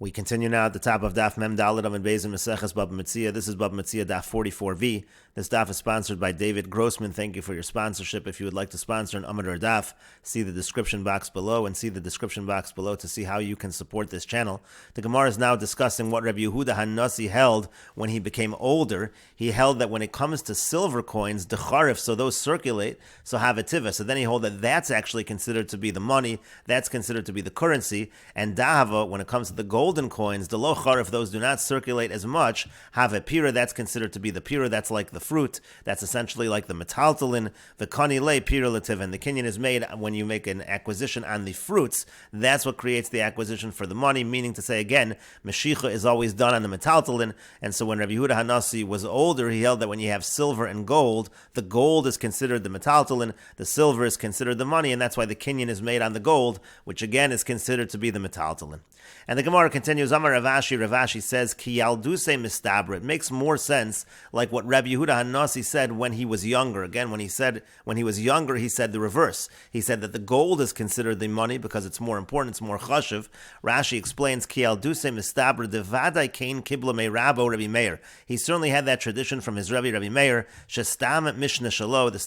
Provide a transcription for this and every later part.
We continue now at the top of Daf Mem Dalet Amud Beis in Meseches Bava Metzia. This is Bava Metzia Daf 44b. This Daf is sponsored by David Grossman. Thank you for your sponsorship. If you would like to sponsor an Amud or Daf, see the description box below to see how you can support this channel. The Gemara is now discussing what Rabbi Yehuda HaNasi held when he became older. He held that when it comes to silver coins, decharif, so those circulate, so have a tiva. So then he held that that's actually considered to be the money, that's considered to be the currency, and dahava, when it comes to the golden coins, the lo charif, those do not circulate as much, have a pira, that's considered to be the pira, that's like the fruit, that's essentially like the metaltalin, the kani le pira lativ, and the kinyan is made when you make an acquisition on the fruits, that's what creates the acquisition for the money, meaning to say again, meshicha is always done on the metaltalin, and so when Rabbi Yehuda HaNasi was older, he held that when you have silver and gold, the gold is considered the metaltalin, the silver is considered the money, and that's why the kinyan is made on the gold, which again is considered to be the metaltalin. And the Gemara continues, Amar Ravashi says, Ki yalduse mistabra. It makes more sense like what Rabbi Yehuda HaNasi said when he was younger. Again, when he was younger, he said the reverse. He said that the gold is considered the money because it's more important, it's more chashiv. Rashi explains, Ki yalduse mistabra devadai kain kibla me rabo Rabbi Meir. He certainly had that tradition from his Rabbi Meir. Shestam Mishnah Shalo, the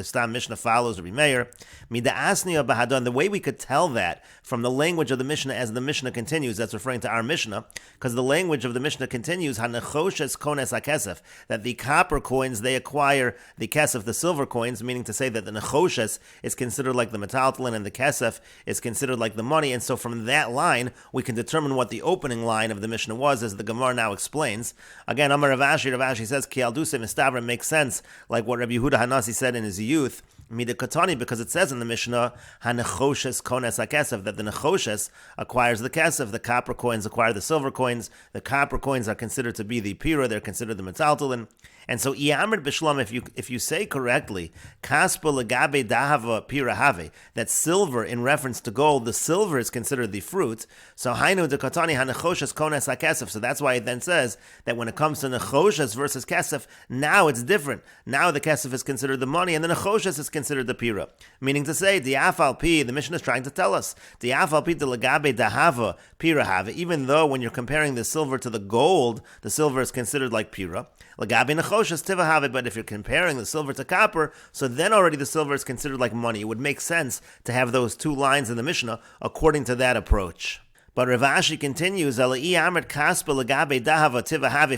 Stam Mishnah follows Rabbi Meir. Mida asniya bahadon. The way we could tell that from the language of the Mishnah as the Mishnah continues, that's referring to our Mishnah, because the language of the Mishnah continues, hanechoshes kones hakesef, that the copper coins, they acquire the kesef, the silver coins, meaning to say that the nechoshes is considered like the metaltalin and the kesef is considered like the money, and so from that line, we can determine what the opening line of the Mishnah was, as the Gemara now explains. Again, Amar Ravashi says, Ki alduse mistabra makes sense, like what Rabbi Yehuda HaNasi said in his youth, Mida Katani, because it says in the Mishnah, Hanechoshes Kones HaKesef, that the Nechoshes acquires the Kesef, the copper coins acquire the silver coins, the copper coins are considered to be the Pira, they're considered the Metaltalin. And so, Iyamr Bishlam, if you say correctly, Kaspa Legabe Dahava Pira Have, that silver in reference to gold, the silver is considered the fruit. So, Hainu de Katani Hanechoshes Kones HaKesef. So that's why it then says that when it comes to Nechoshes versus Kesef, now it's different. Now the Kesef is considered the money, and the Nechoshes is considered the Pira. Meaning to say, the Afal Pi, the Mishnah is trying to tell us, the Afal Pi de Legabe Dahava Pira Have, even though when you're comparing the silver to the gold, the silver is considered like Pira. Legabe Nechoshes Tiva Have, but if you're comparing the silver to copper, so then already the silver is considered like money. It would make sense to have those two lines in the Mishnah according to that approach. But Ravashi continues, if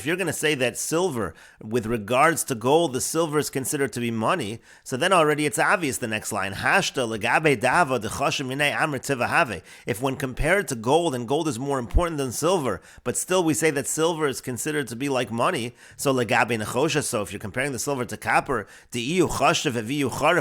you're going to say that silver, with regards to gold, the silver is considered to be money, so then already it's obvious the next line. If when compared to gold, and gold is more important than silver, but still we say that silver is considered to be like money, so if you're comparing the silver to copper,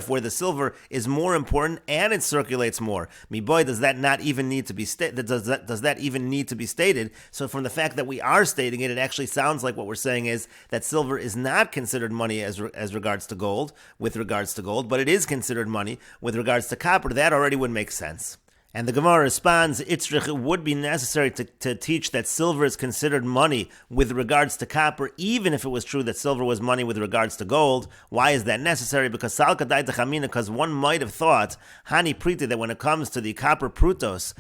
where the silver is more important and it circulates more, does that not even need to be stated? Does that even need to be stated? So from the fact that we are stating it, it actually sounds like what we're saying is that silver is not considered money as regards to gold, with regards to gold, but it is considered money with regards to copper. That already would make sense. And the Gemara responds, it would be necessary to teach that silver is considered money with regards to copper, even if it was true that silver was money with regards to gold. Why is that necessary? Because one might have thought, Hani Priti, that when it comes to the copper prutos,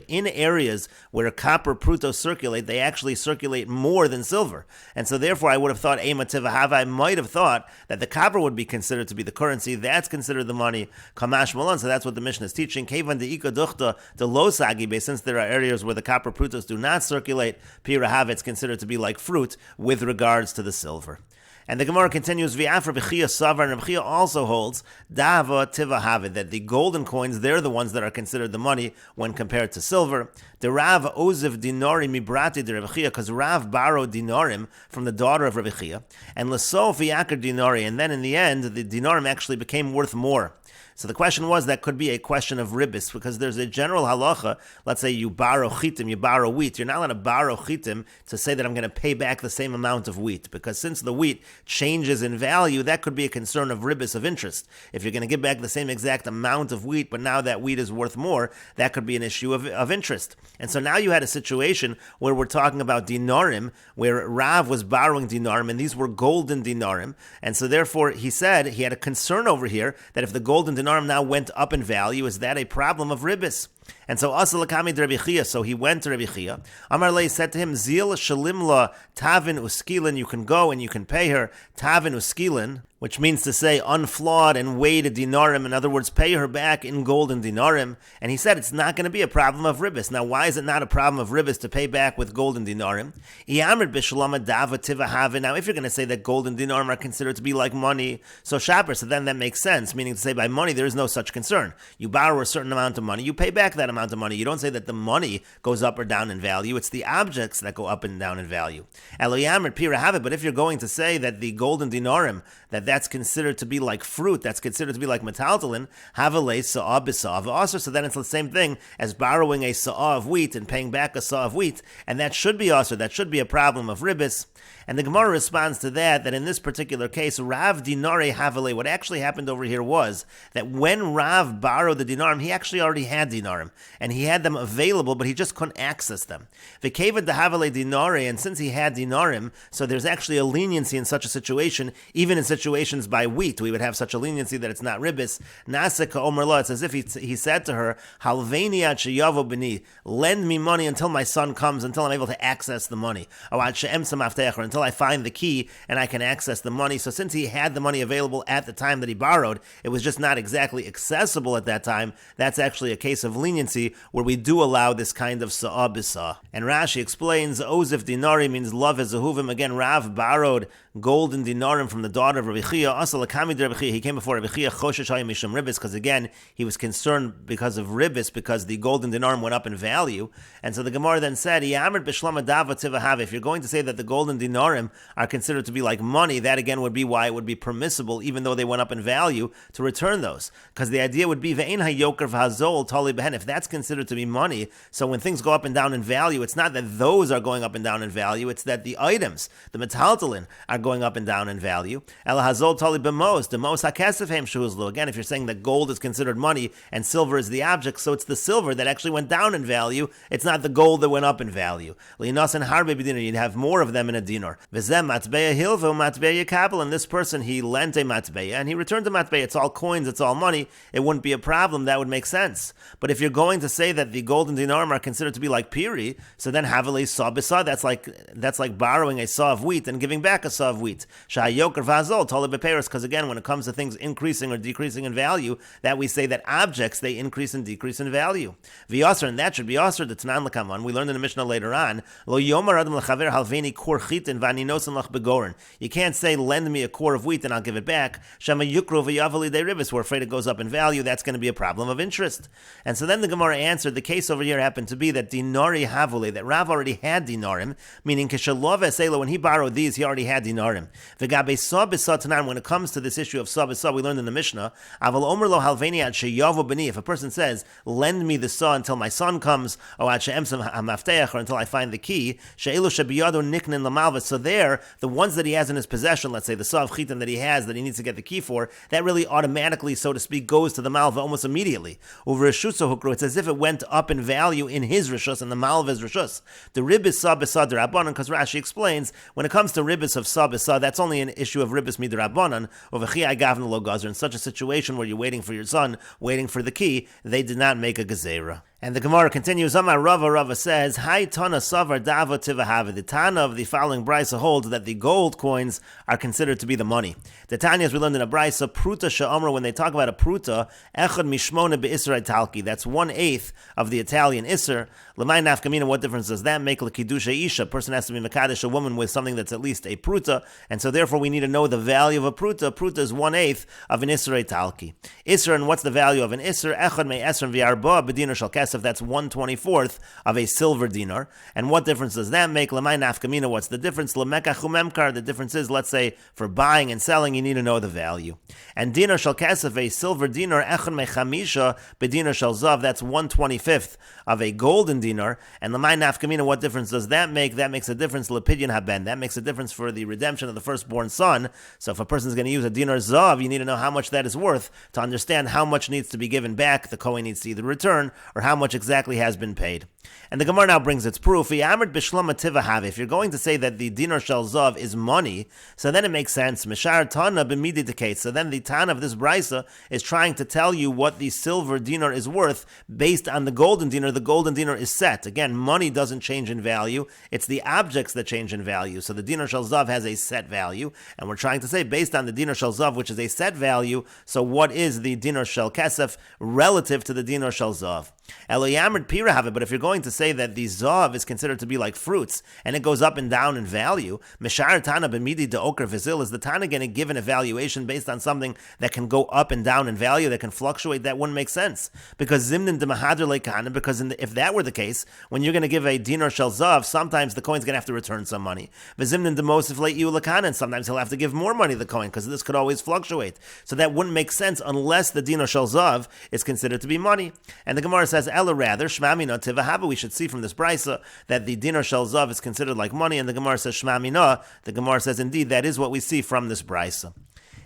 in areas where copper prutos circulate, they actually circulate more than silver. And so therefore I would have thought, I might have thought that the copper would be considered to be the currency, that's considered the money, Kamash Malon, so that's what the Mishnah is teaching. Kevan de Ika Duchta de Lo Sagibe, since there are areas where the copper prutos do not circulate, Pira Have, it's considered to be like fruit with regards to the silver. And the Gemara continues, V'afra b'chiyah savar, and B'chiyah also holds, Dava tiva have, that the golden coins, they're the ones that are considered the money when compared to silver. The Rav oziv dinarim mibrati de Rebbe, because Rav borrowed dinarim from the daughter of Rebbe Chia, and l'sof v'yakar dinari, and then in the end, the dinarim actually became worth more. So the question was, that could be a question of ribis, because there's a general halacha. Let's say you borrow chitim, you borrow wheat. You're not allowed to borrow chitim to say that I'm going to pay back the same amount of wheat, because since the wheat changes in value, that could be a concern of ribis, of interest. If you're going to give back the same exact amount of wheat, but now that wheat is worth more, that could be an issue of interest. And so now you had a situation where we're talking about dinarim, where Rav was borrowing dinarim, and these were golden dinarim. And so therefore he said he had a concern over here that if the golden dinarim now went up in value, is that a problem of ribis? And so Asa Lakami de Rabbi Chia, so he went to Rabbi Chia. Amar Lei said to him, Zil Shalimla Tavin Uskilin, you can go and you can pay her Tavin Uskilin, which means to say unflawed and weighed dinarim. In other words, pay her back in gold and dinarim. And he said it's not going to be a problem of ribbis. Now, why is it not a problem of ribbis to pay back with gold and dinarim? Now, if you're going to say that gold and dinarim are considered to be like money, so shaper, so then that makes sense, meaning to say by money there is no such concern. You borrow a certain amount of money, you pay back that amount of money. You don't say that the money goes up or down in value. It's the objects that go up and down in value. But if you're going to say that the gold and dinarim, that's considered to be like fruit, that's considered to be like metaltalin, havale sa'ah b'sa'ah v'asr, so then it's the same thing as borrowing a sa'ah of wheat and paying back a sa'ah of wheat, and that should be asr, that should be a problem of ribbis. And the Gemara responds to that in this particular case, Rav dinare havale, what actually happened over here was that when Rav borrowed the dinarim, he actually already had dinarim, and he had them available, but he just couldn't access them. V'kevad dehavale dinare, and since he had dinarim, so there's actually a leniency in such a situation, even in situations by wheat, we would have such a leniency that it's not ribbis. Nasika omer lo, it's as if he said to her, Halveni ad sheyavo b'ni, lend me money until my son comes, until I'm able to access the money. Or ad she'emsa mafteach, until I find the key and I can access the money. So since he had the money available at the time that he borrowed, it was just not exactly accessible at that time. That's actually a case of leniency where we do allow this kind of sa'ah b'sa'ah. And Rashi explains, Ozif dinari means love as zehuvim. Again, Rav borrowed gold and dinarim from the daughter of Rabbi Chia. Also, Lakami de Rabbi Chia, he came before Rabbi Chia, Choshesh hayim mishum ribbis, because again, he was concerned because of ribbis, because the gold and dinarim went up in value. And so the Gemara then said, Yamrid b'shlama dava tivahave. If you're going to say that the gold and dinarim are considered to be like money, that again would be why it would be permissible, even though they went up in value, to return those. Because the idea would be, ve'ein hayoker v'hazol tali behen. If that's considered to be money, so when things go up and down in value, it's not that those are going up and down in value, it's that the items, the metaltalin, are going up and down in value. El hazol tali b'mos, the mos hakesef hem shehuzlu. Again, if you're saying that gold is considered money and silver is the object, so it's the silver that actually went down in value, it's not the gold that went up in value. Linas and harbe b'dinar, you'd have more of them in a dinar. V'zem matbeya hilvo matbeya kabel, and this person, he lent a matbeya and he returned a matbeya. It's all coins, it's all money. It wouldn't be a problem. That would make sense. But if you're going to say that the gold and dinarim are considered to be like piri, so then havale saw b'saw, that's like borrowing a saw of wheat and giving back a saw of wheat. Shayoker vazol tola beperos, because again, when it comes to things increasing or decreasing in value, that we say that objects, they increase and decrease in value. V'yasser, and that should be yasser, the Tanan l'kaman. We learned in the Mishnah later on, lo yomar adam l'chaver halveni kor chitin v'aninosen lach begoren. You can't say, lend me a core of wheat and I'll give it back. Shema yukro v'yavali de ribis, we're afraid it goes up in value, that's going to be a problem of interest. And so then the Gemara answered, the case over here happened to be that dinari havule, that Rav already had dinarim, meaning keshalov eselo, when he borrowed these, he already had dinarim. V'gabe saw b'saw tanan, when it comes to this issue of saw b'saw, we learned in the Mishnah, aval omer lo halveni ad sheyavo b'ni, if a person says, lend me the saw until my son comes, or ad she'emsam hamafteach, or until I find the key, she'elu shebiyado niknin lamalva, so there, the ones that he has in his possession, let's say the saw of chitin that he has, that he needs to get the key for, that really automatically, so to speak, goes to the malva almost immediately. Over reshutso hukru, it's as if it went up in value in his rishus, and the malva's rishus. The ribis saw b'saw d'Rabbanan, because Rashi explains, when it comes to ribis of saw b'saw, that's only an issue of ribis midrabbanan, or v'chi gavna lo gazer. In such a situation where you're waiting for your son, waiting for the key, they did not make a gezerah. And the Gemara continues, Amar Rava says, Hai Tana Savar Dava Tivahava. The Tana of the following brisa holds that the gold coins are considered to be the money. The Tanya, as we learned in a brisa, Pruta Sha'amra, when they talk about a Pruta, Echad Mishmona Be'isra Italki, that's 1/8 of the Italian Isser. Lamai Nafkamina, what difference does that make? L'Kidusha Isha, a person has to be Mekadesh, a woman with something that's at least a Pruta, and so therefore we need to know the value of a Pruta. Pruta is 1/8 of an Isra Italki. Isra, and what's the value of an Isra? Echad Me Esra V'Arba B'Dinar Shal Kesef, that's 1/24 of a silver dinar. And what difference does that make? Lamai nafkamina, what's the difference? Lamekach umemkar, the difference is, let's say, for buying and selling, you need to know the value. And dinar shal kesef, a silver dinar, echon mechamisha b'dinar shal zav, that's 1/25 of a golden dinar. And lamai nafkamina, what difference does that make? That makes a difference, lepidyon haben, that makes a difference for the redemption of the firstborn son. So if a person's going to use a dinar zav, you need to know how much that is worth to understand how much needs to be given back, the Kohen needs to either return, or how much much exactly has been paid. And the Gemara now brings its proof. If you're going to say that the dinar shel zav is money, so then it makes sense. Mishar Tana b'midi. So then the Tana of this brisa is trying to tell you what the silver dinar is worth based on the golden dinar. The golden dinar is set. Again, money doesn't change in value. It's the objects that change in value. So the dinar shel zav has a set value, and we're trying to say based on the dinar shel zav, which is a set value, so what is the dinar shel kesef relative to the dinar shel zav? Eloyamrid pira have it, but if you're going to say that the zav is considered to be like fruits and it goes up and down in value, Mishar Tana b'midi de okar vizil, is the Tana going to give an evaluation based on something that can go up and down in value, that can fluctuate? That wouldn't make sense. Because zimnin de mahadr lekana, because if that were the case, when you're going to give a dinar shel zav, sometimes the coin's going to have to return some money. V'zimnin de mosif lei'iu lekana, and sometimes he'll have to give more money to the coin, because this could always fluctuate. So that wouldn't make sense unless the dinar shel zav is considered to be money. And the Gemara says, Ella rather, shmamina tivahava, we should see from this brisa that the dinar shel zav is considered like money, and the Gemara says shmamina. The Gemara says indeed that is what we see from this brisa.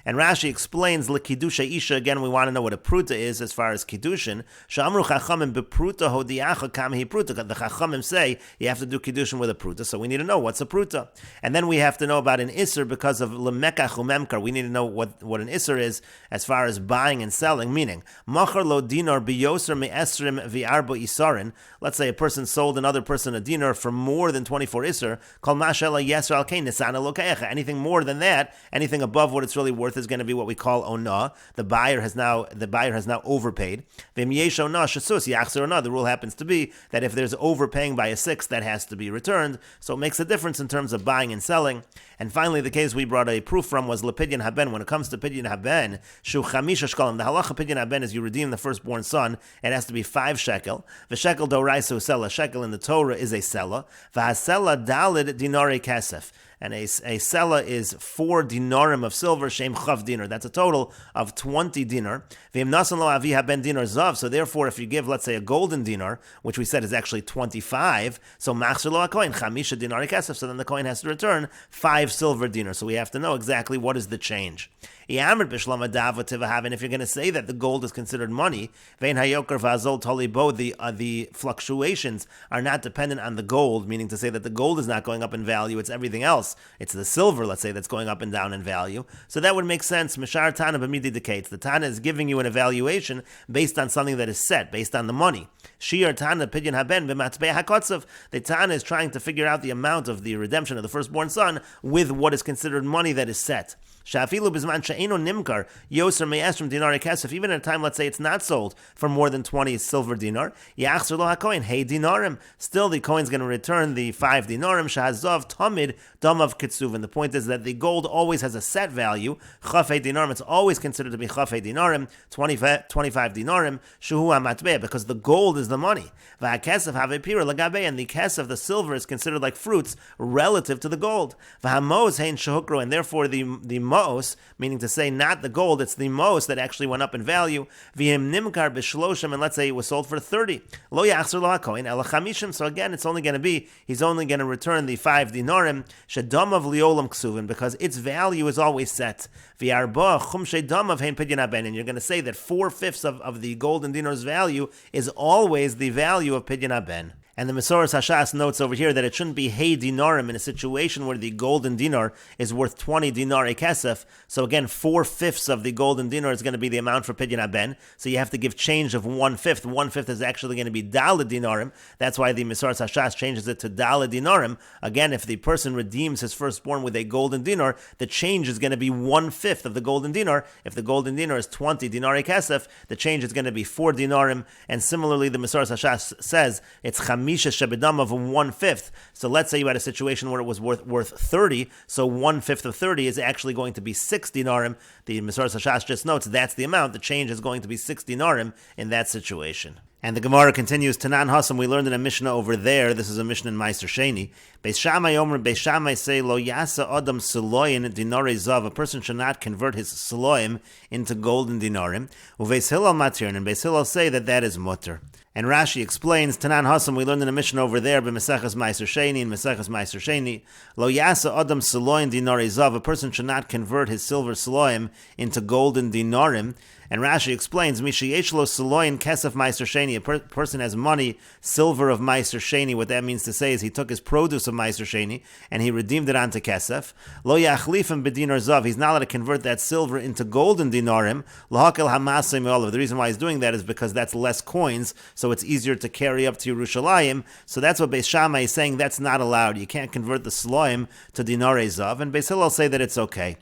And Rashi explains l'kidusha isha. Again, we want to know what a pruta is as far as kiddushin. Shamru chachamim bepruta hodiacha kam hi pruta. The chachamim say you have to do kiddushin with a pruta, so we need to know what's a pruta. And then we have to know about an isser because of lemekach umemkar. We need to know what an isser is as far as buying and selling. Meaning, machar lo dinar biyoser me'esrim vi'arbo isarin. Let's say a person sold another person a dinar for more than 24 isser. Kol mashela yeser al kein nisana lokecha. Anything more than that, anything above what it's really worth, is going to be what we call ona. The buyer has now overpaid. V'im yesh ona shasus yachzer ona. The rule happens to be that if there's overpaying by a sixth, that has to be returned. So it makes a difference in terms of buying and selling. And finally, the case we brought a proof from was lepidyon haben. When it comes to pidyon haben, shu chamisha shkalim. The halacha pidyon haben is you redeem the firstborn son. It has to be 5 shekel. The shekel doraisa sella. Shekel in the Torah is a sella. V'hasella dalid dinare kesef. And a sella is 4 dinarim of silver, shem chav dinar. That's a total of 20 dinar. V'im nasan lo avi haben dinar zav. So therefore, if you give, let's say, a golden dinar, which we said is actually 25, so machzer lo hakoin chamisha dinar kesef. So then the coin has to return 5 silver dinar. So we have to know exactly what is the change. And if you're going to say that the gold is considered money, the fluctuations are not dependent on the gold, meaning to say that the gold is not going up in value, it's everything else. It's the silver, let's say, that's going up and down in value. So that would make sense. Mishar Tana b'midi dekates. The Tana is giving you an evaluation based on something that is set, based on the money. Shiur Tana pidyon haben b'matbei hakotzav. The Tana is trying to figure out the amount of the redemption of the firstborn son with what is considered money that is set. Shafilu bizman she'eno nimkar yoser me'esrim dinar kesef. Even at a time, let's say it's not sold for more than 20 silver dinar, yachzer lo hakoin hey dinarim. Still, the coin's going to return the 5 dinarim. Shahazav tamid damav kitzuvin. The point is that the gold always has a set value. Chafei dinarim. It's always considered to be chafei dinarim, 25 dinarim. Shuhu amatbeh, because the gold is the money. Va'kesef have pira lagabe, and the kesef, the silver, is considered like fruits relative to the gold. V'hamos hein shehukro, and therefore the mos, meaning to say not the gold, it's the mos that actually went up in value. V'him nimkar b'shloshim, and let's say it was sold for 30. Lo yachzer lo hakoin ela chamishim. So again, it's only going to be, he's only going to return the 5 dinarim shedamav liolam ksuvin, because its value is always set. V'arba chumshei damav hein pidyon haben, and you're going to say that 4/5 of the golden dinar's value is always the value of pidyon haben. And the Mesoras Hashas notes over here that it shouldn't be hey dinarim in a situation where the golden dinar is worth 20 dinar kesef. So again, 4/5 of the golden dinar is going to be the amount for pidyon haben. So you have to give change of 1/5. 1/5 is actually going to be daled dinarim. That's why the Mesoras Hashas changes it to daled dinarim. Again, if the person redeems his firstborn with a golden dinar, the change is going to be 1/5 of the golden dinar. If the golden dinar is 20 dinar kesef, the change is going to be 4 dinarim. And similarly, the Mesoras Hashas says it's Misha Shebedam of 1/5. So let's say you had a situation where it was worth 30, so 1/5 of 30 is actually going to be 6 dinarim. The Mesoras Hashas just notes that's the amount. The change is going to be 6 dinarim in that situation. And the Gemara continues, Tanan Hasam, we learned in a Mishnah over there, this is a Mishnah in Meiser Sheni, Beis Shammai Omer, Beis Shammai say, Lo yasa adam siloyin dinare zav, a person should not convert his siloim into golden dinarim, Uveis Hillel matir, and Beis Hillel say that is mutter. And Rashi explains, Tanan Hasam, we learned in a Mishnah over there, by Meseches Meiser Sheni, and Meseches Meiser Sheni, Lo yasa adam siloyin dinare zav, a person should not convert his silver siloim into golden dinarim, And Rashi explains, Mishayesh lo saloin kesef meiser sheni. A person has money, silver of meiser sheni. What that means to say is he took his produce of meiser sheni and he redeemed it onto kesef. Lo yachlifim b'dinar zav. He's not allowed to convert that silver into golden dinarim. Lahakel hamasei me'olav. The reason why he's doing that is because that's less coins, so it's easier to carry up to Yerushalayim. So that's what Beis Shammai is saying. That's not allowed. You can't convert the saloim to dinarei zav. And Beis Hillel say that it's okay.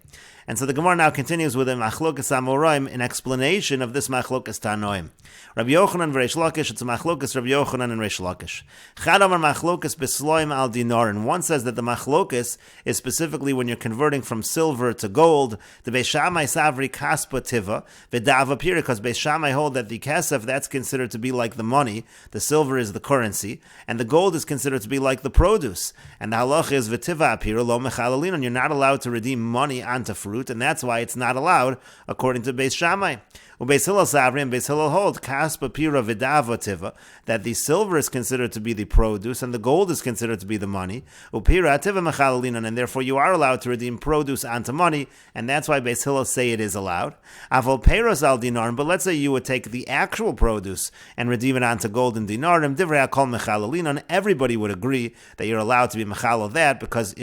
And so the Gemara now continues with a machlokas amoraim, an explanation of this machlokas tanoim. Rabbi Yochanan v'Reish Lakish, it's a machlokas Rabbi Yochanan and Reish Lakish. Chad amar machlokas b'sloim al dinarin. One says that the machlokas is specifically when you're converting from silver to gold. The Beis Shammai savri kaspa tiva v'dava pira, because Beis Shammai hold that the kesef, that's considered to be like the money, the silver is the currency, and the gold is considered to be like the produce. And the halacha is v'tiva apira lo mechalalin, and you're not allowed to redeem money onto fruit, and that's why it's not allowed according to Beis Shammai. Beis Hillel savri, and Beis Hillel hold kaspa pira v'dava tiva, that the silver is considered to be the produce and the gold is considered to be the money. Upira tiva mechalalinan, and therefore you are allowed to redeem produce onto money, and that's why Beis Hillel say it is allowed. Avol peiros al dinarim, but let's say you would take the actual produce and redeem it onto gold and dinarim. Divrei hakol mechalalinan. Everybody would agree that you're allowed to be mechal of that, because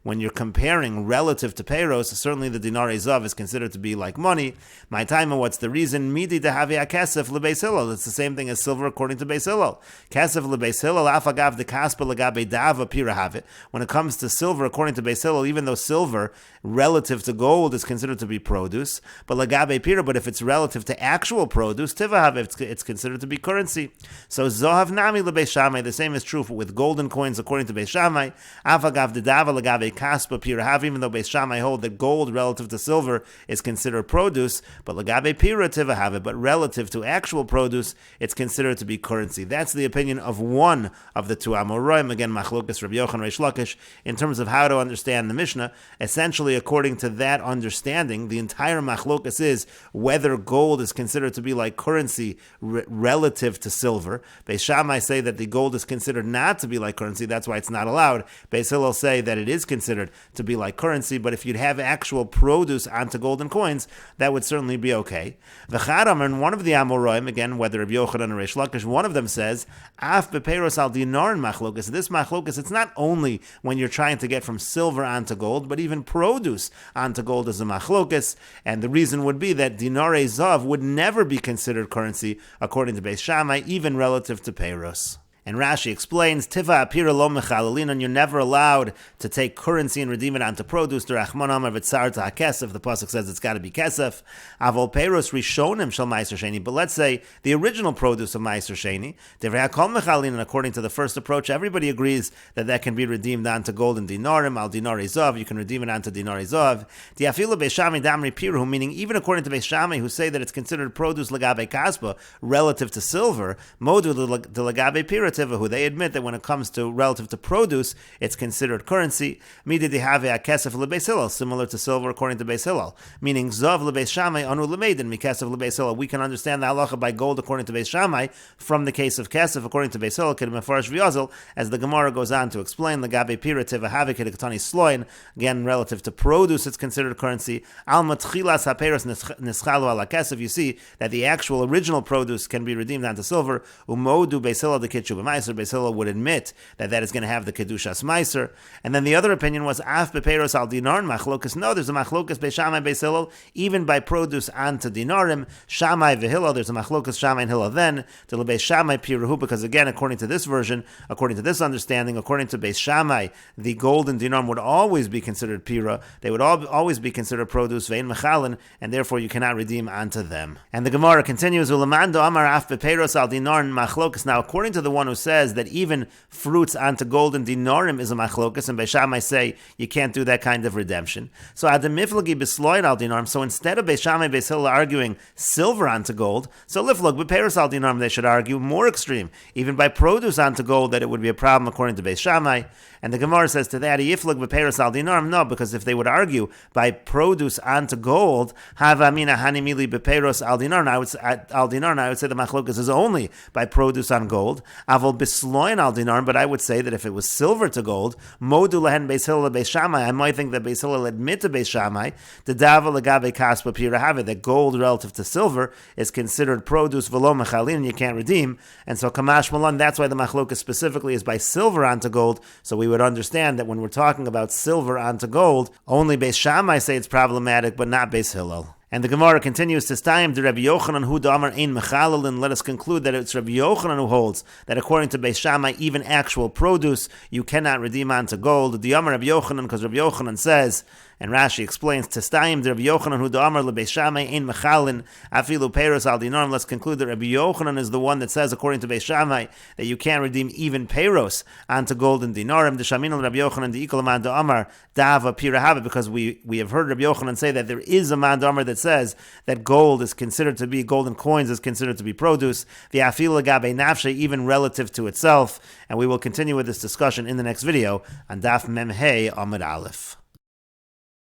when you're comparing relative to peiros, certainly the dinarei zav is considered to be like money. My time, and what's the reason? Midi dehavi akesef lebeis Hillel. It's the same thing as silver according to Beis Hillel. Kesef lebeis Hillel afagav de kaspa legabe dava pirahavit. When it comes to silver according to Beis Hillel, even though silver relative to gold is considered to be produce, but legabe pira, but if it's relative to actual produce, tivahav, it's considered to be currency. So zohav nami lebeis Shammai. The same is true with golden coins according to Beis Shammai. Afagav de dava legabe kaspa pirahav. Even though Beis Shammai hold that gold relative to silver is considered produce, but legabe pira have it, but relative to actual produce, it's considered to be currency. That's the opinion of one of the two Amoraim. Again, machlokas Rabbi Yochanan Reish Lakish. In terms of how to understand the Mishnah, essentially, according to that understanding, the entire machlokas is whether gold is considered to be like currency relative to silver. Beis Shammai say that the gold is considered not to be like currency, that's why it's not allowed. Beis Hillel say that it is considered to be like currency, but if you'd have actual produce onto golden coins, that would certainly be okay. The Chadam, and one of the Amoraim, again, whether Rabbi Yochanan or Reish Lakish, one of them says, Af bepeiros al dinarin machlokas. This machlokas, it's not only when you're trying to get from silver onto gold, but even produce onto gold is a machlokas. And the reason would be that dinarei zav would never be considered currency according to Beis Shammai, even relative to peiros. And Rashi explains, Tiva apira lo mechalalin, and you're never allowed to take currency and redeem it onto produce. The Rachman Amar v'tzar ta kesef. The pasuk says it's got to be kesef. Avol peiros rishonim shel meiser sheni. But let's say the original produce of meiser sheni, divrei hakol mechalin, and according to the first approach, everybody agrees that can be redeemed onto gold and dinarim, al dinarei zav. You can redeem it onto dinarei zav. Diafilu Beis Shammai damri piru, meaning even according to Beis Shammai, who say that it's considered produce legabe kaspa relative to silver, modu de legabe pira, who they admit that when it comes to relative to produce, it's considered currency. Midi dehave akesef lebeis Hillel, similar to silver according to Beis Hillel, meaning zav lebeis Shammai anu lemeidin mikesef lebeis Hillel. We can understand the halacha by gold according to Beis Shammai from the case of kesef according to Beis Hillel, kedemefarish v'yazel, as the Gemara goes on to explain legabe pira tiva have kedekatani sloin. Again, relative to produce, it's considered currency. Al matchilas haperos nischalu ala kesef. You see that the actual original produce can be redeemed onto silver. Umodu Beis Hillel the kitchu. Beis Hillel would admit that is going to have the kedushas meiser. And then the other opinion was af bepeiros al dinarin machlokas. No, there's a machlokas Beis Shammai Beis Hillel even by produce onto dinarim. Shammai v'Hillel, there's a machlokas Shammai and Hillel then to Beis Shammai piruhu, because again, according to this version, according to this understanding, according to Beis Shammai, the gold and dinarim would always be considered pira. They would always be considered produce vein mechalin, and therefore you cannot redeem onto them. And the Gemara continues, ulamando amar af bepeiros al dinarin machlokas. Now, according to the one who says that even fruits onto gold and dinarim is a machlokas, and Beis Shammai say you can't do that kind of redemption. So adamiflagi besloid al dinarim. So instead of Beis Shammai Beis Hillel arguing silver onto gold, so liflog bepeiros al dinarim, they should argue more extreme, even by produce onto gold, that it would be a problem according to Beis Shammai. And the Gemara says to that, yiflog bepeiros al dinarim, no, because if they would argue by produce onto gold, hava mina hanimili bepeiros al dinarim, I would say the machlokas is only by produce on gold. But Aval bisloin al dinar, but I would say that if it was silver to gold, modu lehen Beis Hillel Beis Shammai, I might think that Beis Hillel admit to Beis Shammai, the dava legabe kaspa pirahave, that gold relative to silver is considered produce velo mechalin, and you can't redeem. And so kamash malan, that's why the machlokas specifically is by silver onto gold. So we would understand that when we're talking about silver onto gold, only Beis Shammai say it's problematic, but not Beis Hillel. And the Gemara continues to stayim the Rabbi Yochanan hu damar ein mechalel, and let us conclude that it's Rabbi Yochanan who holds that according to Beis Shammai, even actual produce you cannot redeem onto gold. The Amar Rabbi Yochanan, because Rabbi Yochanan says, and Rashi explains, Testayim the Rabbi Yochanan hu damar leBeis Shammai ein mechalin afilu peiros al dinar. Let's conclude that Rabbi Yochanan is the one that says, according to Beis Shammai, that you can't redeem even peiros onto gold and dinarim. The Shamin Rabbi Yochanan the ikol man damar dava pirahava, because we have heard Rabbi Yochanan say that there is a man damar that says that gold is considered to be, golden coins is considered to be produce, the afilu gabe nafshe, even relative to itself. And we will continue with this discussion in the next video on Daf Mem Hey Amud Aleph.